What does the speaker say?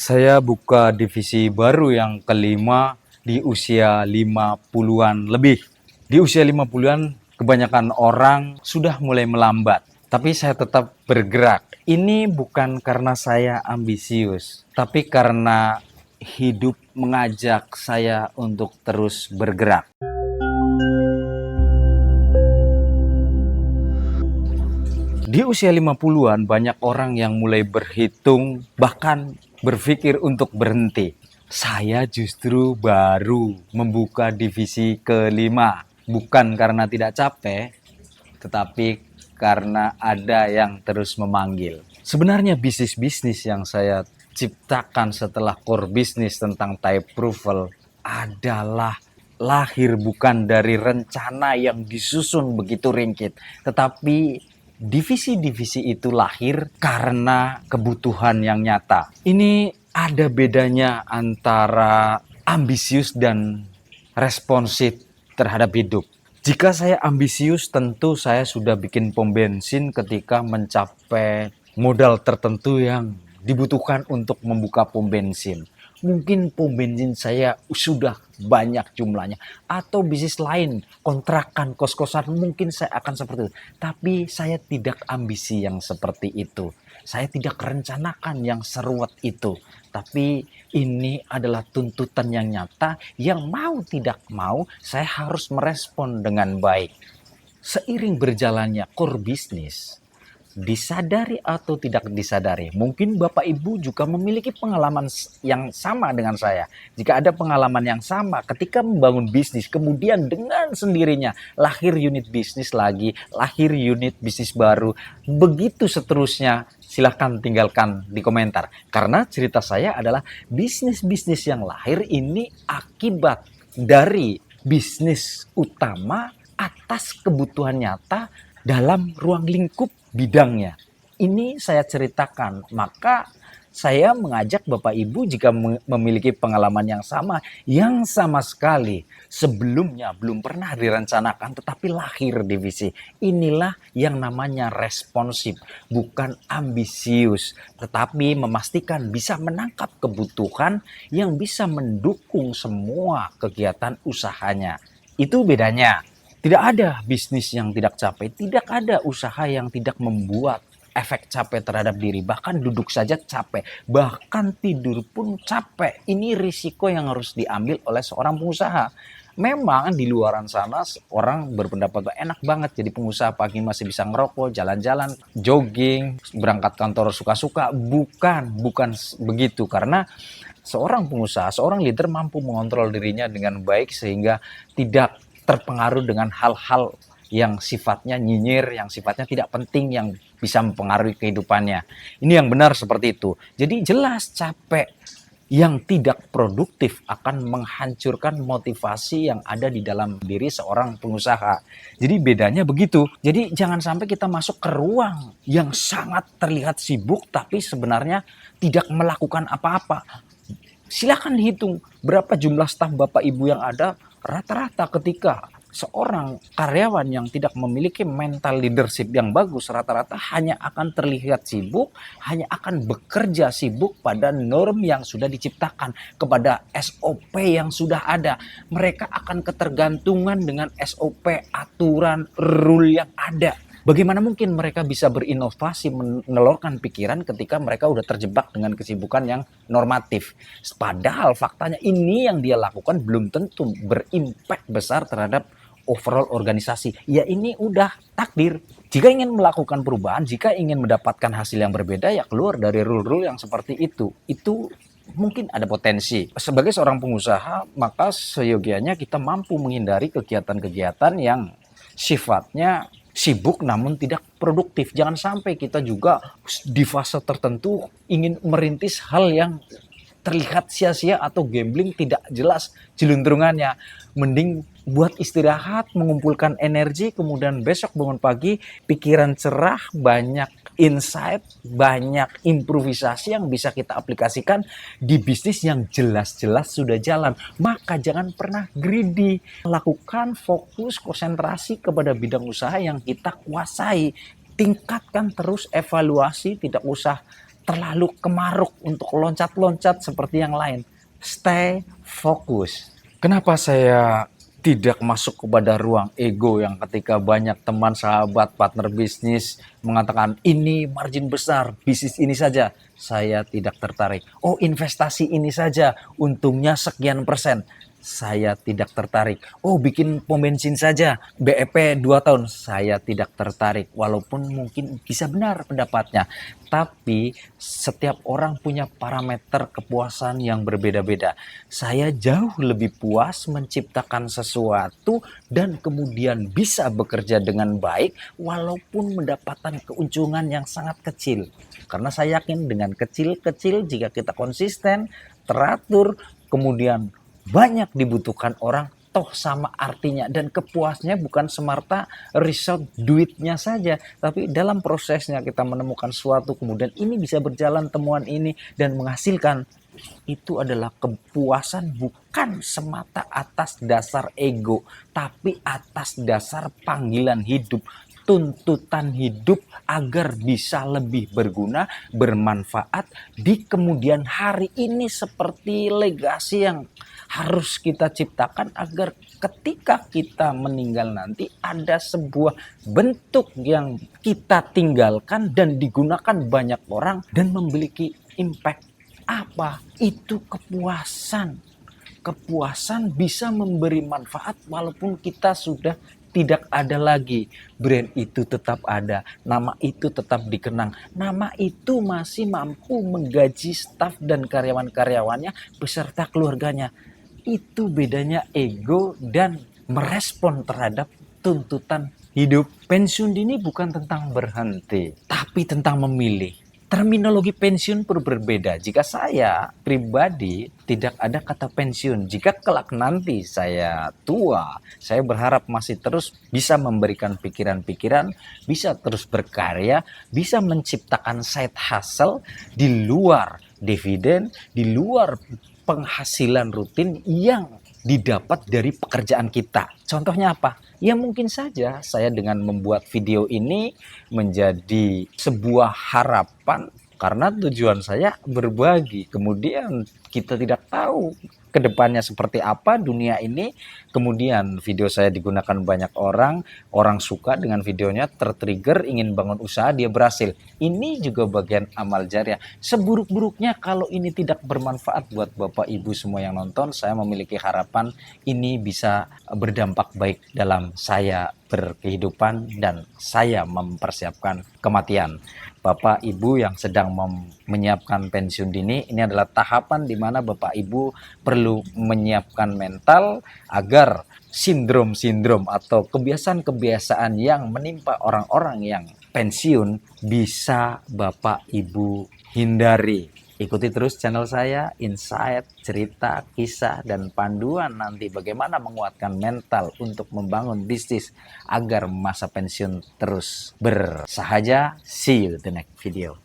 Saya buka divisi baru yang kelima di usia 50-an lebih. Di usia 50-an kebanyakan orang sudah mulai melambat, tapi saya tetap bergerak. Ini bukan karena saya ambisius, tapi karena hidup mengajak saya untuk terus bergerak. Di usia 50-an banyak orang yang mulai berhitung, bahkan berpikir untuk berhenti. Saya justru baru membuka divisi kelima. Bukan karena tidak capek, tetapi karena ada yang terus memanggil. Sebenarnya bisnis-bisnis yang saya ciptakan setelah core bisnis tentang type approval adalah lahir bukan dari rencana yang disusun begitu ringkit, tetapi divisi-divisi itu lahir karena kebutuhan yang nyata. Ini ada bedanya antara ambisius dan responsif terhadap hidup. Jika saya ambisius, tentu saya sudah bikin pom bensin ketika mencapai modal tertentu yang dibutuhkan untuk membuka pom bensin. Mungkin pom bensin saya sudah banyak jumlahnya. Atau bisnis lain, kontrakan, kos-kosan, mungkin saya akan seperti itu. Tapi saya tidak ambisi yang seperti itu. Saya tidak rencanakan yang seruat itu. Tapi ini adalah tuntutan yang nyata yang mau tidak mau saya harus merespon dengan baik. Seiring berjalannya core bisnis, disadari atau tidak disadari, mungkin Bapak Ibu juga memiliki pengalaman yang sama dengan saya. Jika ada pengalaman yang sama ketika membangun bisnis, kemudian dengan sendirinya lahir unit bisnis lagi, lahir unit bisnis baru, begitu seterusnya, silahkan tinggalkan di komentar. Karena cerita saya adalah bisnis-bisnis yang lahir ini akibat dari bisnis utama atas kebutuhan nyata dalam ruang lingkup bidangnya. Ini saya ceritakan, maka saya mengajak Bapak Ibu jika memiliki pengalaman yang sama sekali sebelumnya belum pernah direncanakan tetapi lahir divisi. Inilah yang namanya responsif, bukan ambisius, tetapi memastikan bisa menangkap kebutuhan yang bisa mendukung semua kegiatan usahanya. Itu bedanya. Tidak ada bisnis yang tidak capek, tidak ada usaha yang tidak membuat efek capek terhadap diri. Bahkan duduk saja capek, bahkan tidur pun capek. Ini risiko yang harus diambil oleh seorang pengusaha. Memang di luaran sana orang berpendapat enak banget jadi pengusaha, pagi masih bisa ngerokok, jalan-jalan, jogging, berangkat kantor suka-suka. Bukan begitu, karena seorang pengusaha, seorang leader mampu mengontrol dirinya dengan baik sehingga tidak terpengaruh dengan hal-hal yang sifatnya nyinyir, yang sifatnya tidak penting, yang bisa mempengaruhi kehidupannya. Ini yang benar seperti itu. Jadi jelas capek yang tidak produktif akan menghancurkan motivasi yang ada di dalam diri seorang pengusaha. Jadi bedanya begitu. Jadi jangan sampai kita masuk ke ruang yang sangat terlihat sibuk tapi sebenarnya tidak melakukan apa-apa. Silakan dihitung berapa jumlah staf Bapak Ibu yang ada. Rata-rata ketika seorang karyawan yang tidak memiliki mental leadership yang bagus, rata-rata hanya akan terlihat sibuk, hanya akan bekerja sibuk pada norm yang sudah diciptakan, kepada SOP yang sudah ada. Mereka akan ketergantungan dengan SOP, aturan, rule yang ada. Bagaimana mungkin mereka bisa berinovasi, menelurkan pikiran ketika mereka udah terjebak dengan kesibukan yang normatif. Padahal faktanya ini yang dia lakukan belum tentu berimpact besar terhadap overall organisasi. Ya ini udah takdir. Jika ingin melakukan perubahan, jika ingin mendapatkan hasil yang berbeda, ya keluar dari rule-rule yang seperti itu. Itu mungkin ada potensi. Sebagai seorang pengusaha, maka seyogianya kita mampu menghindari kegiatan-kegiatan yang sifatnya sibuk namun tidak produktif. Jangan sampai kita juga di fase tertentu ingin merintis hal yang terlihat sia-sia atau gambling tidak jelas jeluntrungannya. Mending buat istirahat, mengumpulkan energi, kemudian besok bangun pagi, pikiran cerah, banyak insight, banyak improvisasi yang bisa kita aplikasikan di bisnis yang jelas-jelas sudah jalan. Maka jangan pernah greedy. Lakukan fokus, konsentrasi kepada bidang usaha yang kita kuasai. Tingkatkan terus evaluasi, tidak usah terlalu kemaruk untuk loncat-loncat seperti yang lain. Stay fokus. Kenapa saya tidak masuk kepada ruang ego yang ketika banyak teman, sahabat, partner bisnis mengatakan ini margin besar, bisnis ini saja, saya tidak tertarik. Oh, investasi ini saja, untungnya sekian persen, saya tidak tertarik. Oh, bikin pom bensin saja, BEP 2 tahun, saya tidak tertarik. Walaupun mungkin bisa benar pendapatnya, tapi setiap orang punya parameter kepuasan yang berbeda-beda. Saya jauh lebih puas menciptakan sesuatu dan kemudian bisa bekerja dengan baik walaupun mendapatkan keuntungan yang sangat kecil. Karena saya yakin dengan kecil-kecil jika kita konsisten, teratur, kemudian banyak dibutuhkan orang, toh sama artinya, dan kepuasnya bukan semata result duitnya saja, tapi dalam prosesnya kita menemukan suatu, kemudian ini bisa berjalan, temuan ini dan menghasilkan. Itu adalah kepuasan bukan semata atas dasar ego, tapi atas dasar panggilan hidup, tuntutan hidup agar bisa lebih berguna, bermanfaat di kemudian hari ini, seperti legasi yang harus kita ciptakan agar ketika kita meninggal nanti ada sebuah bentuk yang kita tinggalkan dan digunakan banyak orang dan memiliki impact. Apa? Itu kepuasan. Kepuasan bisa memberi manfaat walaupun kita sudah tidak ada lagi. Brand itu tetap ada, nama itu tetap dikenang, nama itu masih mampu menggaji staf dan karyawan-karyawannya beserta keluarganya. Itu bedanya ego dan merespon terhadap tuntutan hidup. Pensiun dini bukan tentang berhenti, tapi tentang memilih. Terminologi pensiun pun berbeda. Jika saya pribadi tidak ada kata pensiun. Jika kelak nanti saya tua, saya berharap masih terus bisa memberikan pikiran-pikiran, bisa terus berkarya, bisa menciptakan side hustle di luar dividen, di luar penghasilan rutin yang didapat dari pekerjaan kita. Contohnya apa? Ya mungkin saja saya dengan membuat video ini menjadi sebuah harapan karena tujuan saya berbagi. Kemudian kita tidak tahu kedepannya seperti apa dunia ini. Kemudian video saya digunakan banyak orang, orang suka dengan videonya, tertrigger, ingin bangun usaha, dia berhasil. Ini juga bagian amal jariah. Seburuk-buruknya kalau ini tidak bermanfaat buat Bapak Ibu semua yang nonton, saya memiliki harapan ini bisa berdampak baik dalam saya berkehidupan dan saya mempersiapkan kematian. Bapak Ibu yang sedang menyiapkan pensiun dini, ini adalah tahapan di mana Bapak Ibu perlu menyiapkan mental agar sindrom-sindrom atau kebiasaan-kebiasaan yang menimpa orang-orang yang pensiun bisa Bapak Ibu hindari. Ikuti terus channel saya, insight, cerita, kisah, dan panduan nanti bagaimana menguatkan mental untuk membangun bisnis agar masa pensiun terus bersahaja. See you the next video.